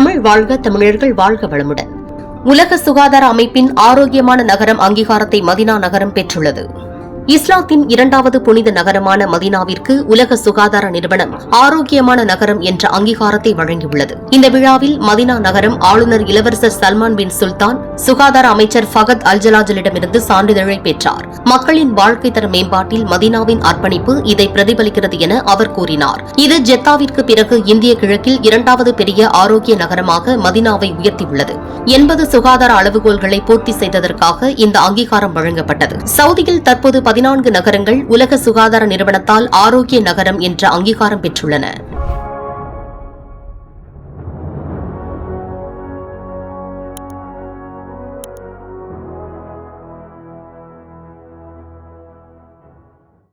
தமிழ் வாழ்க, தமிழர்கள் வாழ்க வளமுடன். உலக சுகாதார அமைப்பின் ஆரோக்கியமான நகரம் அங்கீகாரத்தை மதீனா நகரம் பெற்றுள்ளது. இஸ்லாத்தின் இரண்டாவது புனித நகரமான மதீனாவிற்கு உலக சுகாதார நிறுவனம் ஆரோக்கியமான நகரம் என்ற அங்கீகாரத்தை வழங்கியுள்ளது. இந்த விழாவில் மதீனா நகரம் ஆளுநர் இளவரசர் சல்மான் பின் சுல்தான் சுகாதார அமைச்சர் ஃபகத் அல்ஜலாஜலிடமிருந்து சான்றிதழை பெற்றார். மக்களின் வாழ்க்கை தர மேம்பாட்டில் மதீனாவின் அர்ப்பணிப்பு இதை பிரதிபலிக்கிறது என அவர் கூறினார். இது ஜெத்தாவிற்கு பிறகு இந்திய கிழக்கில் இரண்டாவது பெரிய ஆரோக்கிய நகரமாக மதீனாவை உயர்த்தியுள்ளது. 80 சுகாதார அளவுகோல்களை பூர்த்தி செய்ததற்காக இந்த அங்கீகாரம் வழங்கப்பட்டது. சவுதியில் தற்போது 14 நகரங்கள் உலக சுகாதார நிறுவனத்தால் ஆரோக்கிய நகரம் என்ற அங்கீகாரம் பெற்றுள்ளன.